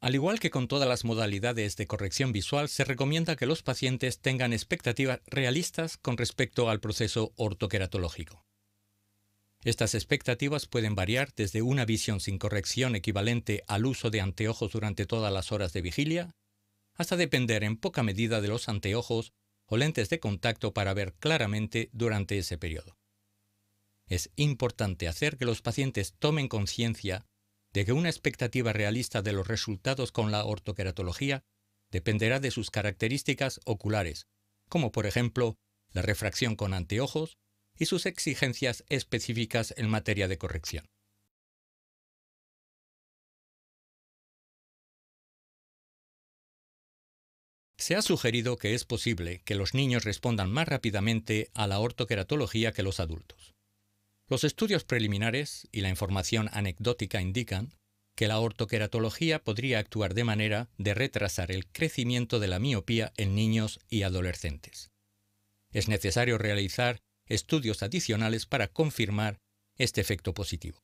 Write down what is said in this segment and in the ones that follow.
Al igual que con todas las modalidades de corrección visual, se recomienda que los pacientes tengan expectativas realistas con respecto al proceso ortoqueratológico. Estas expectativas pueden variar desde una visión sin corrección equivalente al uso de anteojos durante todas las horas de vigilia, hasta depender en poca medida de los anteojos o lentes de contacto para ver claramente durante ese periodo. Es importante hacer que los pacientes tomen conciencia de que una expectativa realista de los resultados con la ortoqueratología dependerá de sus características oculares, como por ejemplo la refracción con anteojos y sus exigencias específicas en materia de corrección. Se ha sugerido que es posible que los niños respondan más rápidamente a la ortoqueratología que los adultos. Los estudios preliminares y la información anecdótica indican que la ortoqueratología podría actuar de manera de retrasar el crecimiento de la miopía en niños y adolescentes. Es necesario realizar estudios adicionales para confirmar este efecto positivo.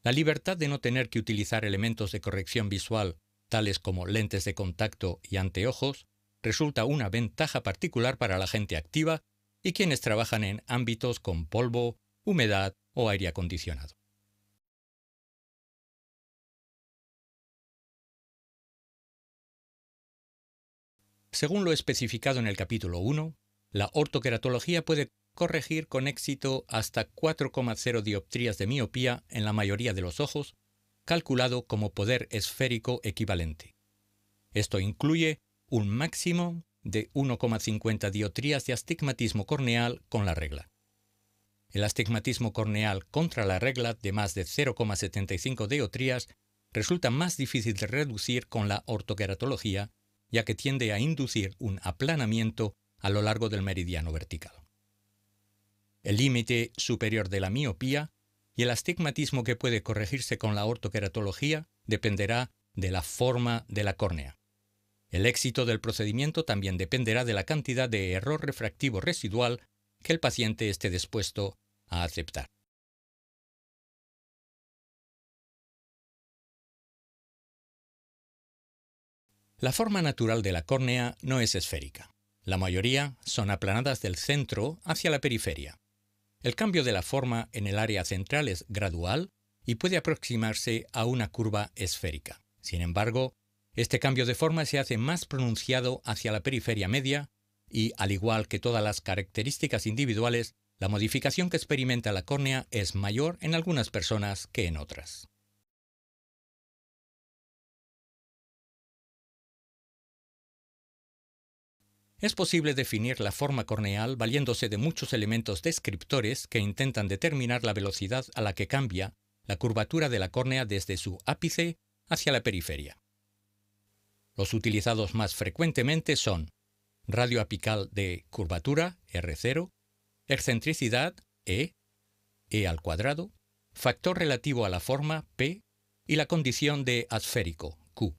La libertad de no tener que utilizar elementos de corrección visual, tales como lentes de contacto y anteojos, resulta una ventaja particular para la gente activa y quienes trabajan en ámbitos con polvo, humedad o aire acondicionado. Según lo especificado en el capítulo 1, la ortoqueratología puede corregir con éxito hasta 4,0 dioptrías de miopía en la mayoría de los ojos, calculado como poder esférico equivalente. Esto incluye un máximo de 1,50 dioptrías de astigmatismo corneal con la regla. El astigmatismo corneal contra la regla de más de 0,75 dioptrías resulta más difícil de reducir con la ortoqueratología, ya que tiende a inducir un aplanamiento a lo largo del meridiano vertical. El límite superior de la miopía y el astigmatismo que puede corregirse con la ortoqueratología dependerá de la forma de la córnea. El éxito del procedimiento también dependerá de la cantidad de error refractivo residual que el paciente esté dispuesto a aceptar. La forma natural de la córnea no es esférica. La mayoría son aplanadas del centro hacia la periferia. El cambio de la forma en el área central es gradual y puede aproximarse a una curva esférica. Sin embargo, este cambio de forma se hace más pronunciado hacia la periferia media y, al igual que todas las características individuales, la modificación que experimenta la córnea es mayor en algunas personas que en otras. Es posible definir la forma corneal valiéndose de muchos elementos descriptores que intentan determinar la velocidad a la que cambia la curvatura de la córnea desde su ápice hacia la periferia. Los utilizados más frecuentemente son radio apical de curvatura, R0, excentricidad, E al cuadrado, factor relativo a la forma, P, y la condición de asférico, Q.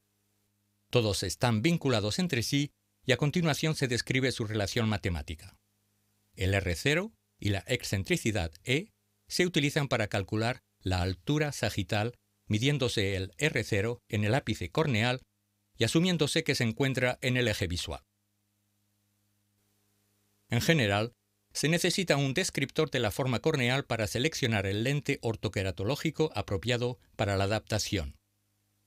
Todos están vinculados entre sí y a continuación se describe su relación matemática. El R0 y la excentricidad E se utilizan para calcular la altura sagital midiéndose el R0 en el ápice corneal y asumiéndose que se encuentra en el eje visual. En general, se necesita un descriptor de la forma corneal para seleccionar el lente ortoqueratológico apropiado para la adaptación.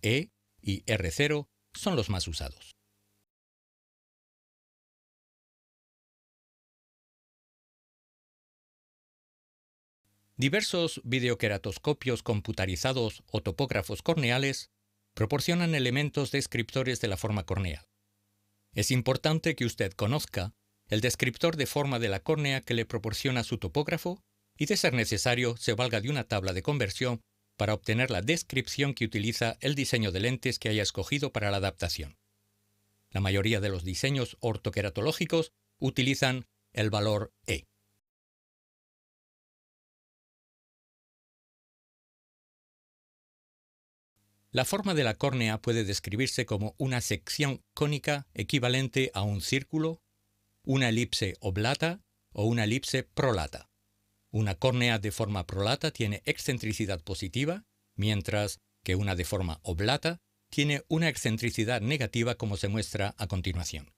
E y R0 son los más usados. Diversos videoqueratoscopios computarizados o topógrafos corneales proporcionan elementos descriptores de la forma corneal. Es importante que usted conozca el descriptor de forma de la córnea que le proporciona su topógrafo y, de ser necesario, se valga de una tabla de conversión para obtener la descripción que utiliza el diseño de lentes que haya escogido para la adaptación. La mayoría de los diseños ortoqueratológicos utilizan el valor E. La forma de la córnea puede describirse como una sección cónica equivalente a un círculo, una elipse oblata o una elipse prolata. Una córnea de forma prolata tiene excentricidad positiva, mientras que una de forma oblata tiene una excentricidad negativa como se muestra a continuación.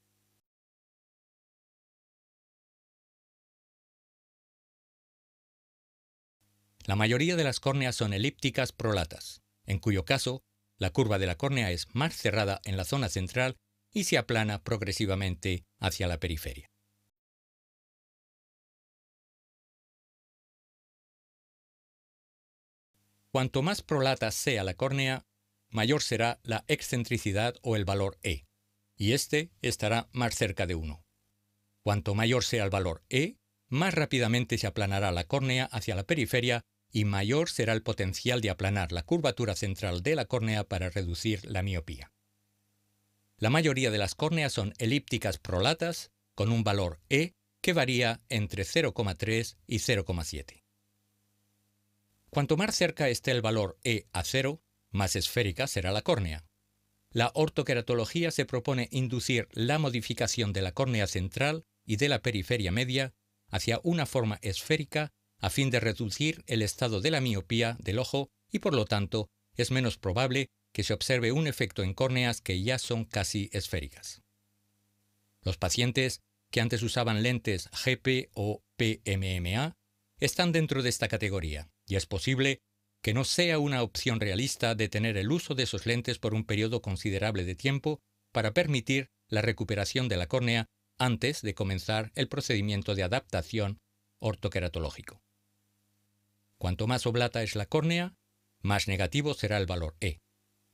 La mayoría de las córneas son elípticas prolatas, en cuyo caso la curva de la córnea es más cerrada en la zona central y se aplana progresivamente hacia la periferia. Cuanto más prolata sea la córnea, mayor será la excentricidad o el valor E, y este estará más cerca de 1. Cuanto mayor sea el valor E, más rápidamente se aplanará la córnea hacia la periferia y mayor será el potencial de aplanar la curvatura central de la córnea para reducir la miopía. La mayoría de las córneas son elípticas prolatas con un valor E que varía entre 0,3 y 0,7. Cuanto más cerca esté el valor E a 0, más esférica será la córnea. La ortoqueratología se propone inducir la modificación de la córnea central y de la periferia media hacia una forma esférica a fin de reducir el estado de la miopía del ojo y por lo tanto es menos probable que se observe un efecto en córneas que ya son casi esféricas. Los pacientes que antes usaban lentes GP o PMMA están dentro de esta categoría y es posible que no sea una opción realista detener el uso de esos lentes por un periodo considerable de tiempo para permitir la recuperación de la córnea antes de comenzar el procedimiento de adaptación ortoqueratológico. Cuanto más oblata es la córnea, más negativo será el valor E,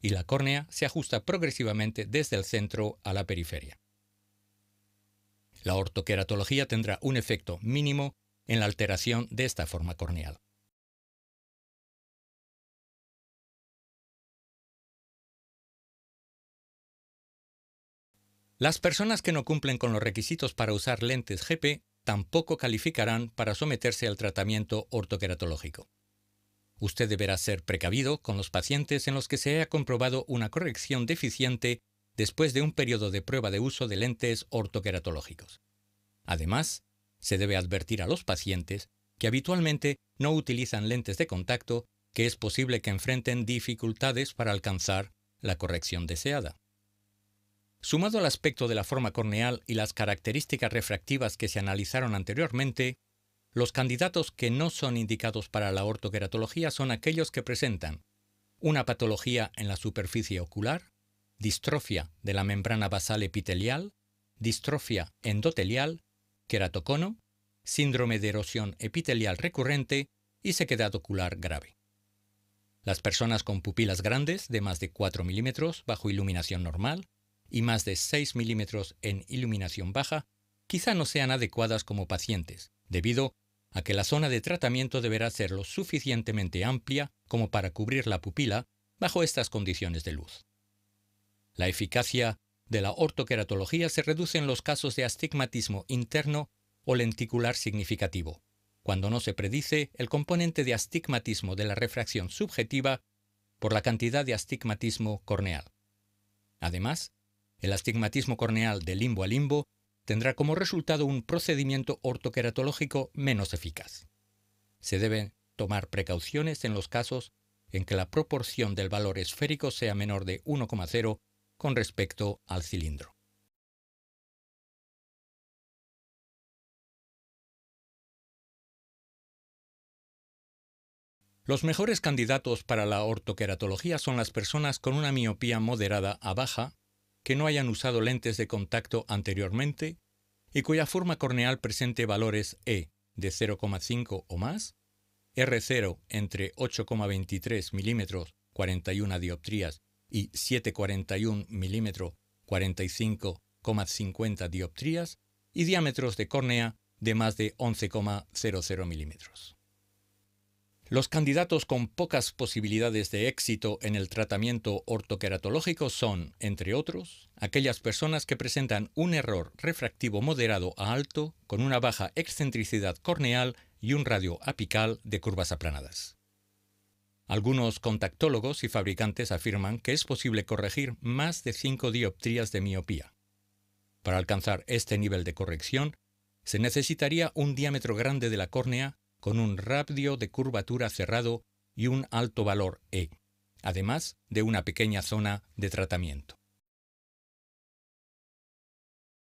y la córnea se ajusta progresivamente desde el centro a la periferia. La ortoqueratología tendrá un efecto mínimo en la alteración de esta forma corneal. Las personas que no cumplen con los requisitos para usar lentes GP tampoco calificarán para someterse al tratamiento ortoqueratológico. Usted deberá ser precavido con los pacientes en los que se haya comprobado una corrección deficiente después de un periodo de prueba de uso de lentes ortoqueratológicos. Además, se debe advertir a los pacientes que habitualmente no utilizan lentes de contacto que es posible que enfrenten dificultades para alcanzar la corrección deseada. Sumado al aspecto de la forma corneal y las características refractivas que se analizaron anteriormente, los candidatos que no son indicados para la ortoqueratología son aquellos que presentan una patología en la superficie ocular, distrofia de la membrana basal epitelial, distrofia endotelial, queratocono, síndrome de erosión epitelial recurrente y sequedad ocular grave. Las personas con pupilas grandes de más de 4 milímetros bajo iluminación normal y más de 6 milímetros en iluminación baja quizá no sean adecuadas como pacientes, debido a que la zona de tratamiento deberá ser lo suficientemente amplia como para cubrir la pupila bajo estas condiciones de luz. La eficacia de la ortoqueratología se reduce en los casos de astigmatismo interno o lenticular significativo, cuando no se predice el componente de astigmatismo de la refracción subjetiva por la cantidad de astigmatismo corneal. Además, el astigmatismo corneal de limbo a limbo tendrá como resultado un procedimiento ortoqueratológico menos eficaz. Se deben tomar precauciones en los casos en que la proporción del valor esférico sea menor de 1,0 con respecto al cilindro. Los mejores candidatos para la ortoqueratología son las personas con una miopía moderada a baja, que no hayan usado lentes de contacto anteriormente y cuya forma corneal presente valores E de 0,5 o más, R0 entre 8,23 milímetros 41 dioptrías y 7,41 milímetros 45,50 dioptrías y diámetros de córnea de más de 11,00 milímetros. Los candidatos con pocas posibilidades de éxito en el tratamiento ortoqueratológico son, entre otros, aquellas personas que presentan un error refractivo moderado a alto con una baja excentricidad corneal y un radio apical de curvas aplanadas. Algunos contactólogos y fabricantes afirman que es posible corregir más de 5 dioptrías de miopía. Para alcanzar este nivel de corrección, se necesitaría un diámetro grande de la córnea con un radio de curvatura cerrado y un alto valor E, además de una pequeña zona de tratamiento.